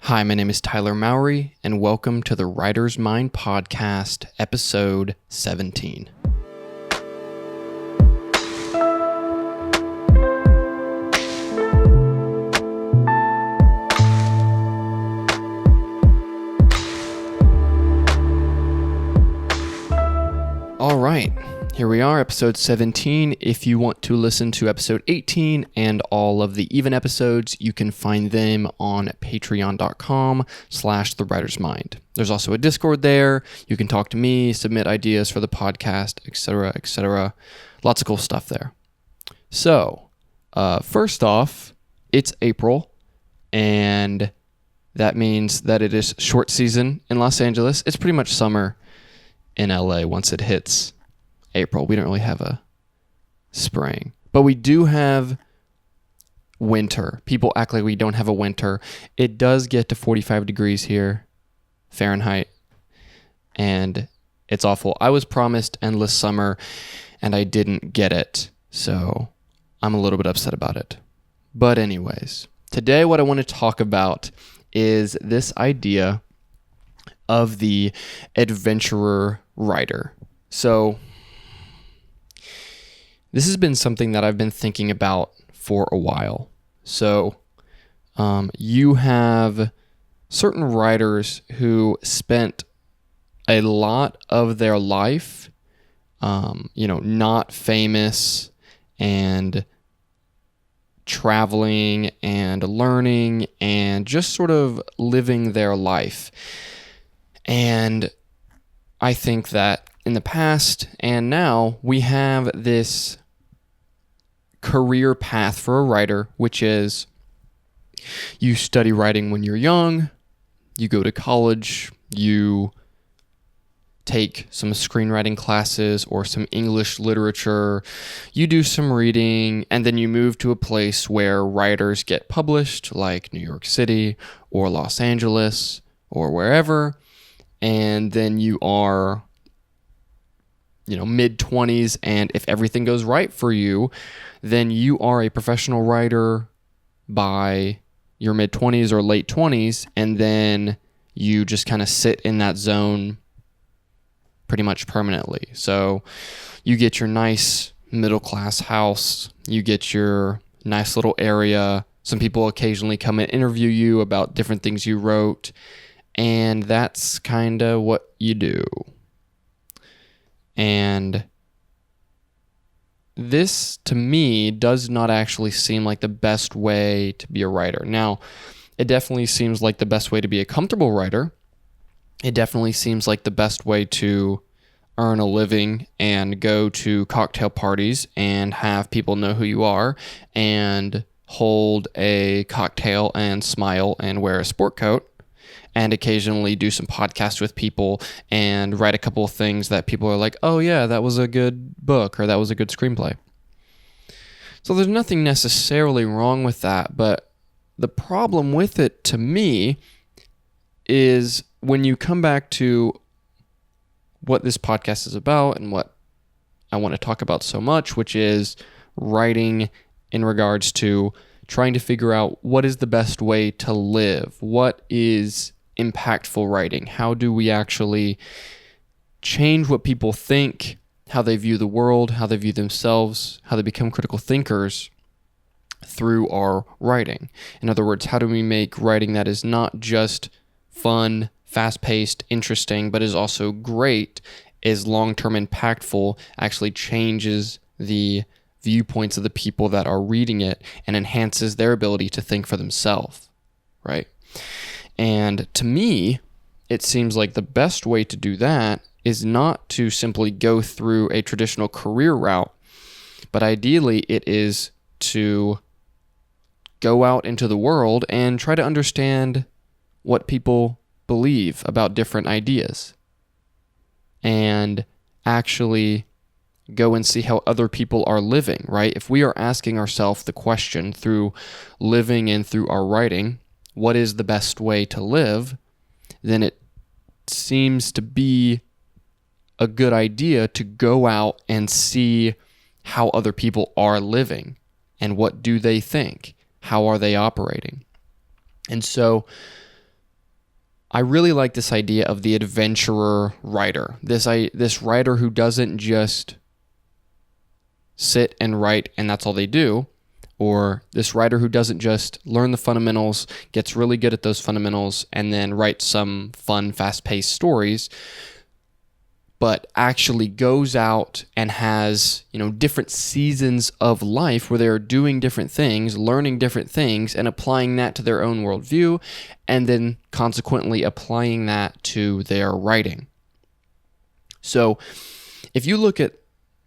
Hi, my name is Tyler Mowry, and welcome to the Writer's Mind Podcast, episode 17. All right, here we are, episode 17. If you want to listen to episode 18 and all of the even episodes, you can find them on patreon.com/thewritersmind. There's also a Discord there. You can talk to me, submit ideas for the podcast, etc., etc. Lots of cool stuff there. So, first off, it's April, and that means that it is short season in Los Angeles. It's pretty much summer in LA once it hits April. We don't really have a spring, but we do have winter. People act like we don't have a winter. It does get to 45 degrees here, Fahrenheit, and it's awful. I was promised endless summer, and I didn't get it, so I'm a little bit upset about it. But anyways, today what I want to talk about is this idea of the adventurer writer. So this has been something that I've been thinking about for a while. So you have certain writers who spent a lot of their life, not famous and traveling and learning and just sort of living their life. And I think that in the past and now we have this career path for a writer, which is you study writing when you're young, you go to college, you take some screenwriting classes or some English literature, you do some reading, and then you move to a place where writers get published, like New York City or Los Angeles or wherever. And then you are, mid-20s, and if everything goes right for you, then you are a professional writer by your mid-20s or late 20s, and then you just kind of sit in that zone pretty much permanently. So you get your nice middle-class house, you get your nice little area, some people occasionally come and interview you about different things you wrote, and that's kind of what you do. And this, to me, does not actually seem like the best way to be a writer. Now, it definitely seems like the best way to be a comfortable writer. It definitely seems like the best way to earn a living and go to cocktail parties and have people know who you are and hold a cocktail and smile and wear a sport coat, and occasionally do some podcasts with people and write a couple of things that people are like, oh yeah, that was a good book or that was a good screenplay. So there's nothing necessarily wrong with that, but the problem with it to me is when you come back to what this podcast is about and what I want to talk about so much, which is writing in regards to trying to figure out what is the best way to live, what is impactful writing, how do we actually change what people think, how they view the world, how they view themselves, how they become critical thinkers through our writing. In other words, how do we make writing that is not just fun, fast-paced, interesting, but is also great, is long-term impactful, actually changes the viewpoints of the people that are reading it and enhances their ability to think for themselves, right? And to me, it seems like the best way to do that is not to simply go through a traditional career route, but ideally it is to go out into the world and try to understand what people believe about different ideas and actually go and see how other people are living, right? If we are asking ourselves the question through living and through our writing, what is the best way to live, then it seems to be a good idea to go out and see how other people are living and what do they think, how are they operating. And so I really like this idea of the adventurer writer. This writer who doesn't just sit and write and that's all they do, or this writer who doesn't just learn the fundamentals, gets really good at those fundamentals, and then writes some fun, fast-paced stories, but actually goes out and has, different seasons of life where they're doing different things, learning different things, and applying that to their own worldview, and then consequently applying that to their writing. So if you look at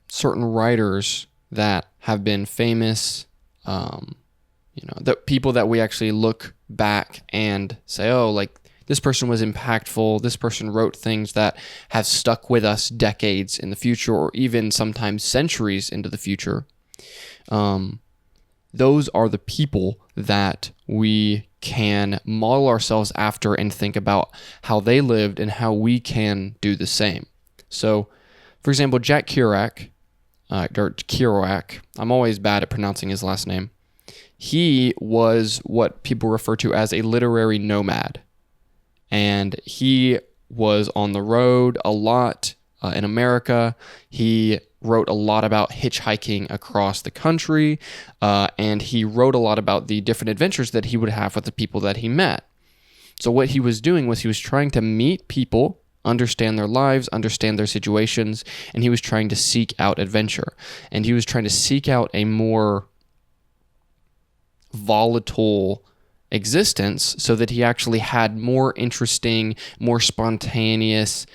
certain writers that have been famous, the people that we actually look back and say, oh, like this person was impactful, this person wrote things that have stuck with us decades in the future, or even sometimes centuries into the future. Those are the people that we can model ourselves after and think about how they lived and how we can do the same. So, for example, Jack Kerouac, I'm always bad at pronouncing his last name. He was what people refer to as a literary nomad. And he was on the road a lot in America. He wrote a lot about hitchhiking across the country, and he wrote a lot about the different adventures that he would have with the people that he met. So what he was doing was he was trying to meet people, understand their lives, understand their situations, and he was trying to seek out adventure. And he was trying to seek out a more volatile existence so that he actually had more interesting, more spontaneous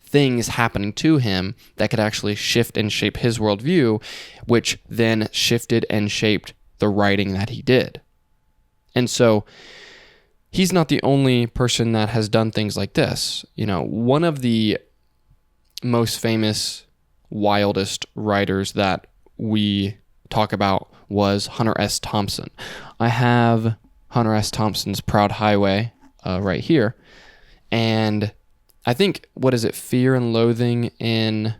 things happening to him that could actually shift and shape his worldview, which then shifted and shaped the writing that he did. And so he's not the only person that has done things like this. One of the most famous, wildest writers that we talk about was Hunter S. Thompson. I have Hunter S. Thompson's Proud Highway right here. And I think, Fear and Loathing in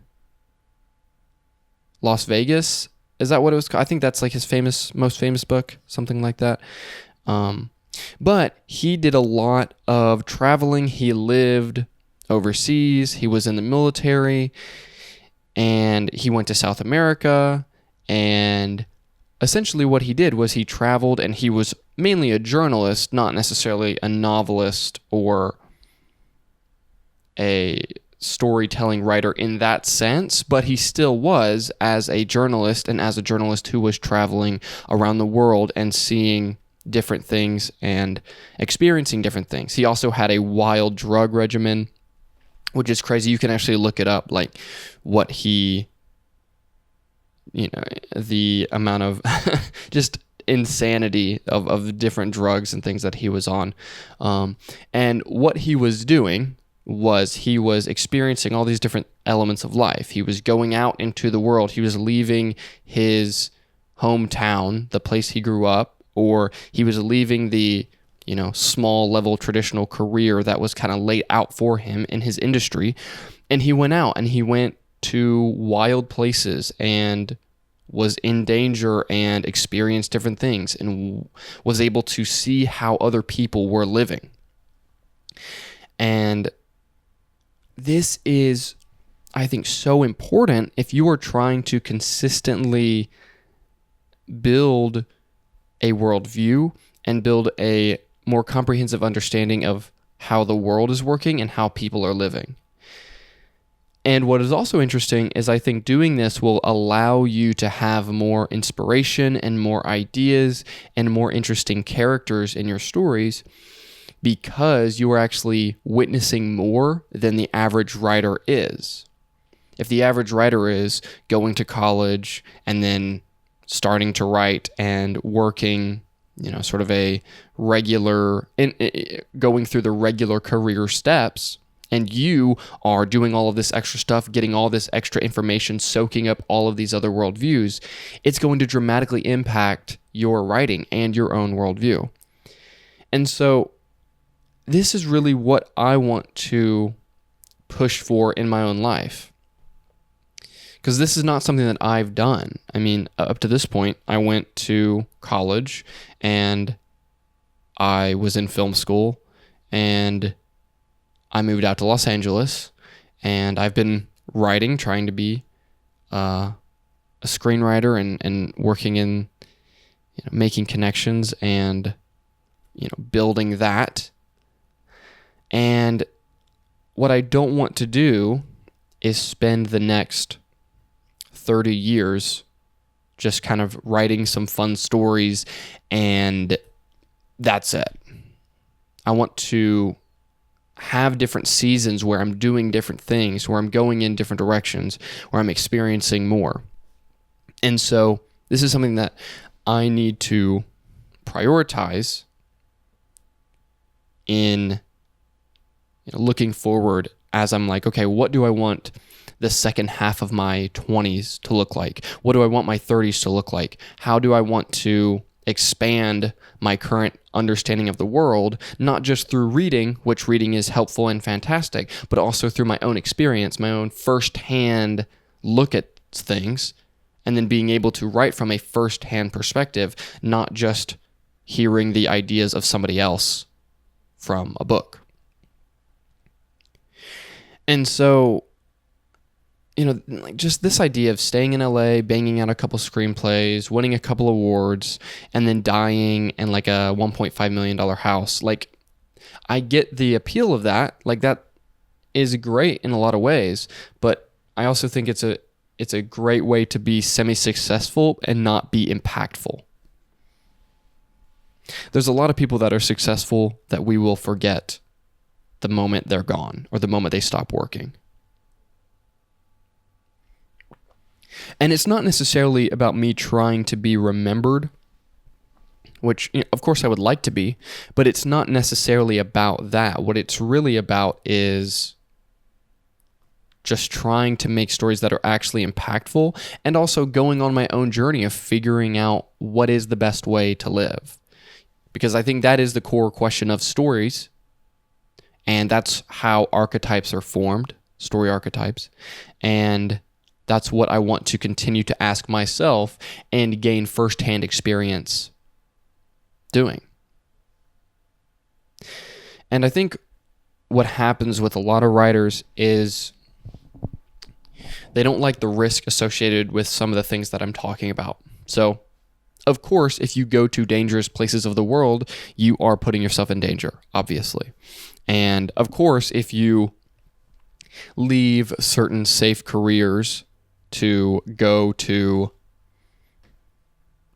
Las Vegas? Is that what it was called? I think that's like his most famous book, something like that. But he did a lot of traveling. He lived overseas. He was in the military. And he went to South America. And essentially what he did was he traveled, and he was mainly a journalist, not necessarily a novelist or a storytelling writer in that sense, but he still was as a journalist, and as a journalist who was traveling around the world and seeing different things and experiencing different things. He also had a wild drug regimen, which is crazy. You can actually look it up, like what he, the amount of just insanity of different drugs and things that he was on. And what he was doing was he was experiencing all these different elements of life. He was going out into the world. He was leaving his hometown, the place he grew up, or he was leaving the, small level traditional career that was kind of laid out for him in his industry. And he went out and he went to wild places and was in danger and experienced different things and was able to see how other people were living. And this is, I think, so important if you are trying to consistently build a worldview and build a more comprehensive understanding of how the world is working and how people are living. And what is also interesting is I think doing this will allow you to have more inspiration and more ideas and more interesting characters in your stories, because you are actually witnessing more than the average writer is. If the average writer is going to college and then starting to write and working, sort of a regular, going through the regular career steps, and you are doing all of this extra stuff, getting all this extra information, soaking up all of these other worldviews, it's going to dramatically impact your writing and your own worldview. And so this is really what I want to push for in my own life, because this is not something that I've done. I mean, up to this point, I went to college and I was in film school, and I moved out to Los Angeles, and I've been writing, trying to be a screenwriter and working in making connections and building that. And what I don't want to do is spend the next 30 years just kind of writing some fun stories and that's it. I want to have different seasons where I'm doing different things, where I'm going in different directions, where I'm experiencing more. And so this is something that I need to prioritize in looking forward as I'm like, okay, what do I want the second half of my 20s to look like? What do I want my 30s to look like? How do I want to expand my current understanding of the world, not just through reading, which reading is helpful and fantastic, but also through my own experience, my own firsthand look at things, and then being able to write from a firsthand perspective, not just hearing the ideas of somebody else from a book. And so, just this idea of staying in LA, banging out a couple screenplays, winning a couple awards, and then dying in like a $1.5 million house. Like, I get the appeal of that. Like, that is great in a lot of ways, but I also think it's a great way to be semi-successful and not be impactful. There's a lot of people that are successful that we will forget the moment they're gone or the moment they stop working. And it's not necessarily about me trying to be remembered, which of course I would like to be, but it's not necessarily about that. What it's really about is just trying to make stories that are actually impactful and also going on my own journey of figuring out what is the best way to live. Because I think that is the core question of stories, and that's how archetypes are formed, story archetypes, and that's what I want to continue to ask myself and gain firsthand experience doing. And I think what happens with a lot of writers is they don't like the risk associated with some of the things that I'm talking about. So, of course, if you go to dangerous places of the world, you are putting yourself in danger, obviously. And of course, if you leave certain safe careers to go to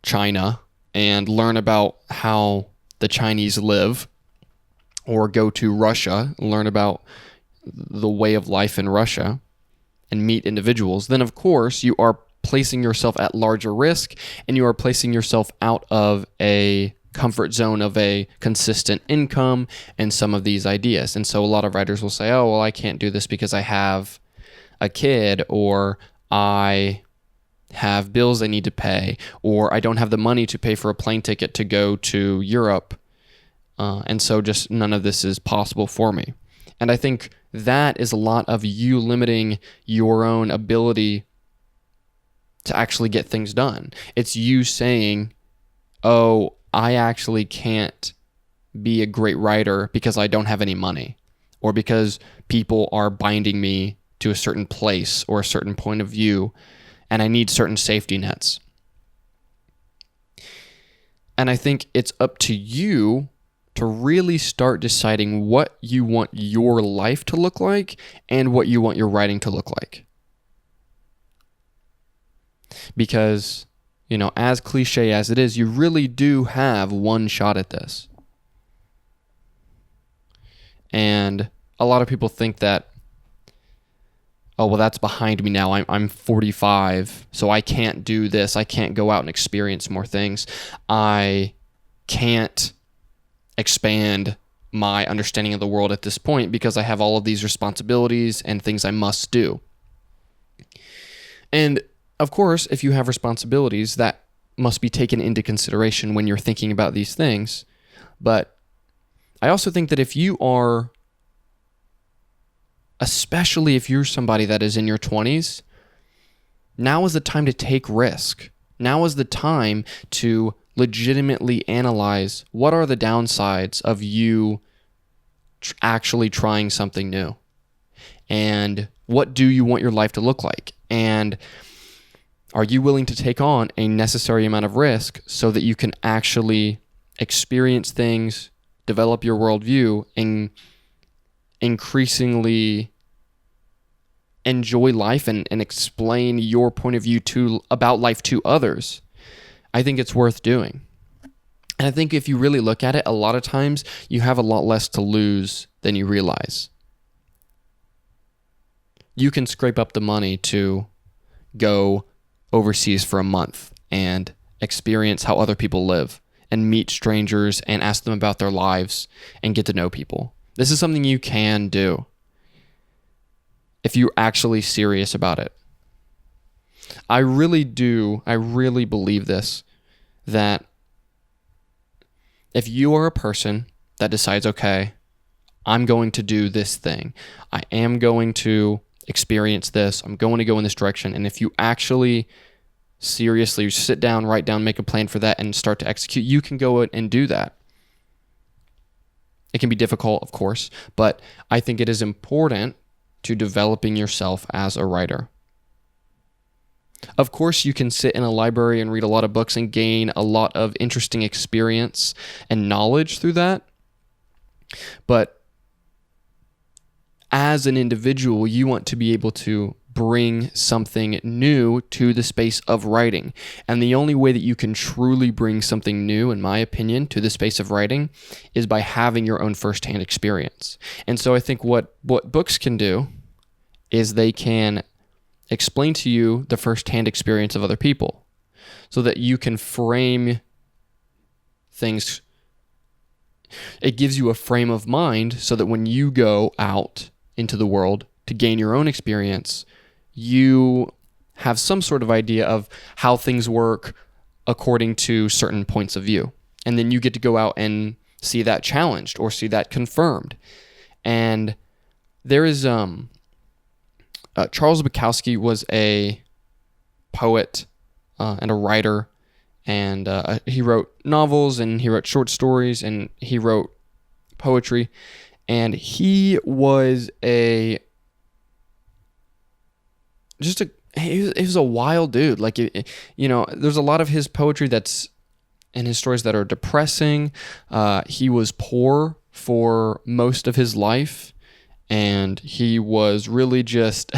China and learn about how the Chinese live, or go to Russia and learn about the way of life in Russia and meet individuals, then of course you are placing yourself at larger risk and you are placing yourself out of a comfort zone of a consistent income and some of these ideas. And so a lot of writers will say, oh, well, I can't do this because I have a kid, or I have bills I need to pay, or I don't have the money to pay for a plane ticket to go to Europe. And so just none of this is possible for me. And I think that is a lot of you limiting your own ability to actually get things done. It's you saying, oh, I actually can't be a great writer because I don't have any money, or because people are binding me to a certain place or a certain point of view, and I need certain safety nets. And I think it's up to you to really start deciding what you want your life to look like and what you want your writing to look like. Because, as cliche as it is, you really do have one shot at this. And a lot of people think that, oh, well, that's behind me now. I'm 45, so I can't do this. I can't go out and experience more things. I can't expand my understanding of the world at this point because I have all of these responsibilities and things I must do. And of course, if you have responsibilities, that must be taken into consideration when you're thinking about these things. But I also think that if you are, especially if you're somebody that is in your 20s, now is the time to take risk. Now is the time to legitimately analyze what are the downsides of you actually trying something new? And what do you want your life to look like? And are you willing to take on a necessary amount of risk so that you can actually experience things, develop your worldview, and increasingly enjoy life and explain your point of view about life to others? I think it's worth doing. And I think if you really look at it, a lot of times you have a lot less to lose than you realize. You can scrape up the money to go overseas for a month and experience how other people live and meet strangers and ask them about their lives and get to know people. This is something you can do if you're actually serious about it. I really believe this, that if you are a person that decides, okay, I'm going to do this thing, I am going to experience this, I'm going to go in this direction, and if you actually seriously sit down, write down, make a plan for that, and start to execute, you can go and do that. It can be difficult, of course, but I think it is important to developing yourself as a writer. Of course, you can sit in a library and read a lot of books and gain a lot of interesting experience and knowledge through that. But as an individual, you want to be able to bring something new to the space of writing. And the only way that you can truly bring something new, in my opinion, to the space of writing is by having your own firsthand experience. And so I think what books can do is they can explain to you the firsthand experience of other people so that you can frame things. It gives you a frame of mind so that when you go out into the world to gain your own experience, you have some sort of idea of how things work according to certain points of view. And then you get to go out and see that challenged or see that confirmed. And there is Charles Bukowski was a poet and a writer, and he wrote novels and he wrote short stories and he wrote poetry, and he was he was a wild dude. Like, there's a lot of his poetry and his stories that are depressing. He was poor for most of his life, and he was really just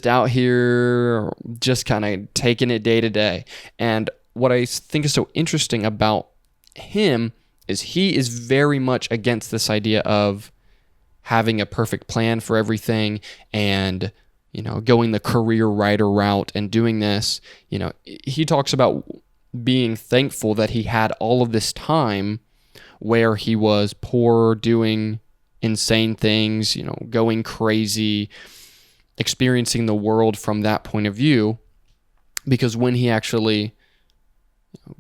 out here, just kind of taking it day to day. And what I think is so interesting about him is he is very much against this idea of having a perfect plan for everything and, going the career writer route and doing this. He talks about being thankful that he had all of this time where he was poor, doing insane things, going crazy, experiencing the world from that point of view, because when he actually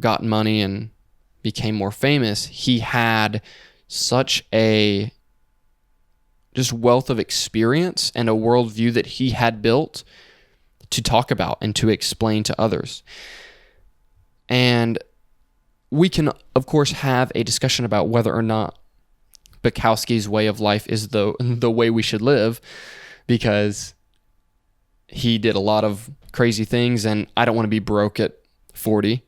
got money and became more famous, he had such a just wealth of experience and a worldview that he had built to talk about and to explain to others. And we can, of course, have a discussion about whether or not Bukowski's way of life is the way we should live, because he did a lot of crazy things, and I don't want to be broke at 40.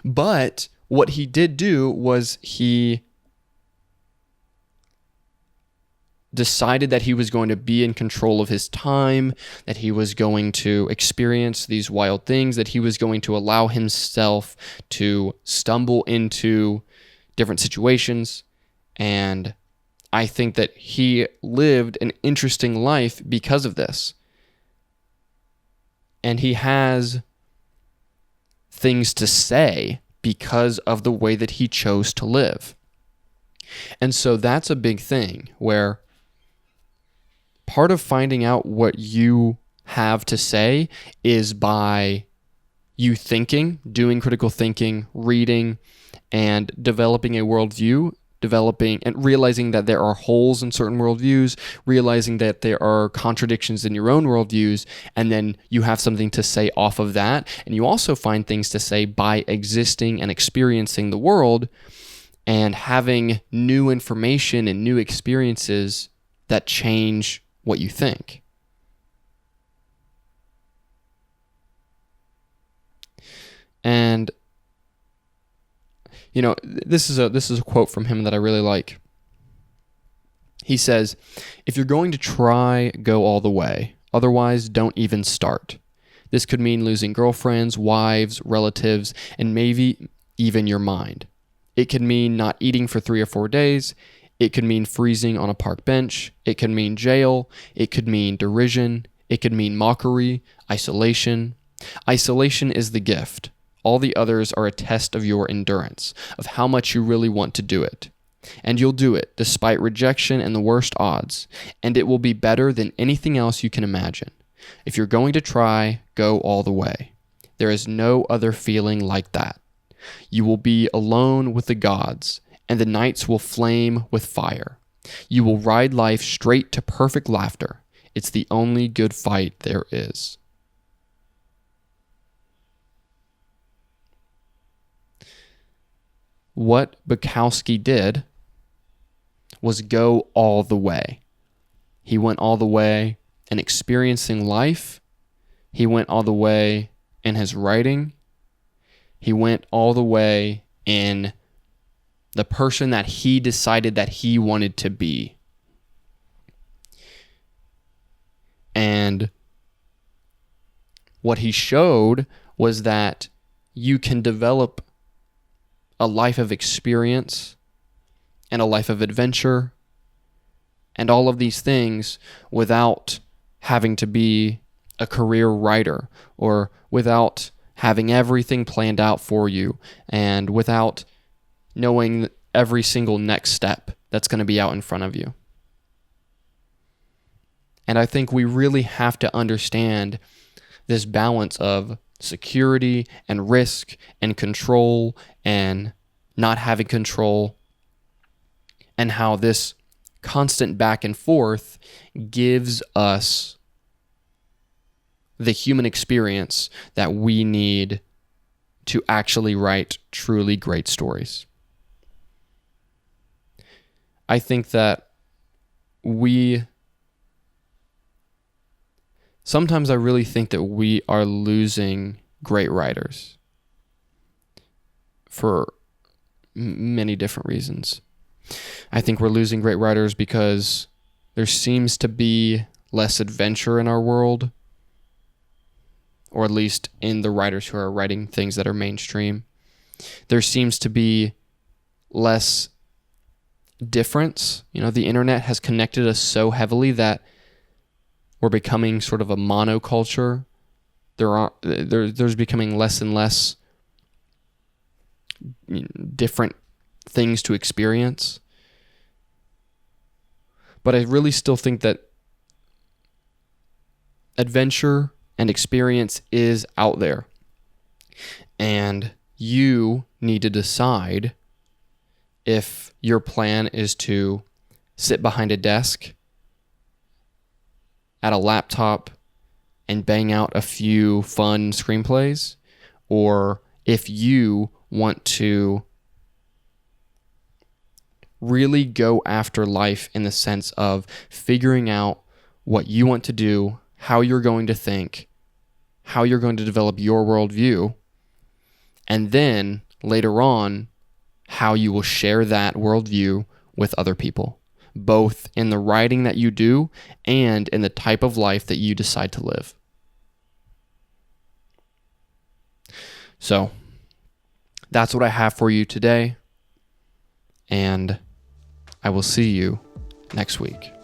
But what he did do was he decided that he was going to be in control of his time, that he was going to experience these wild things, that he was going to allow himself to stumble into different situations. And I think that he lived an interesting life because of this. And he has things to say because of the way that he chose to live. And so that's a big thing, where part of finding out what you have to say is by you thinking, doing critical thinking, reading, and developing a worldview, developing and realizing that there are holes in certain worldviews, realizing that there are contradictions in your own worldviews, and then you have something to say off of that. And you also find things to say by existing and experiencing the world and having new information and new experiences that change what you think. And this is a quote from him that I really like. He says, "If you're going to try, go all the way. Otherwise, don't even start. This could mean losing girlfriends, wives, relatives, and maybe even your mind. It could mean not eating for 3 or 4 days. It could mean freezing on a park bench. It could mean jail. It could mean derision. It could mean mockery, isolation. Isolation is the gift. All the others are a test of your endurance, of how much you really want to do it. And you'll do it despite rejection and the worst odds, and it will be better than anything else you can imagine. If you're going to try, go all the way. There is no other feeling like that. You will be alone with the gods, and the nights will flame with fire. You will ride life straight to perfect laughter. It's the only good fight there is." What Bukowski did was go all the way. He went all the way in experiencing life. He went all the way in his writing. He went all the way in the person that he decided that he wanted to be. And what he showed was that you can develop a life of experience and a life of adventure and all of these things without having to be a career writer, or without having everything planned out for you, and without knowing every single next step that's going to be out in front of you. And I think we really have to understand this balance of security and risk and control and not having control, and how this constant back and forth gives us the human experience that we need to actually write truly great stories. I think that sometimes I really think that we are losing great writers for many different reasons. I think we're losing great writers because there seems to be less adventure in our world, or at least in the writers who are writing things that are mainstream. There seems to be less difference. The internet has connected us so heavily that we're becoming sort of a monoculture. There's becoming less and less different things to experience. But I really still think that adventure and experience is out there. And you need to decide if your plan is to sit behind a desk at a laptop and bang out a few fun screenplays, or if you want to really go after life in the sense of figuring out what you want to do, how you're going to think, how you're going to develop your worldview, and then later on, how you will share that worldview with other people, both in the writing that you do and in the type of life that you decide to live. So, that's what I have for you today, and I will see you next week.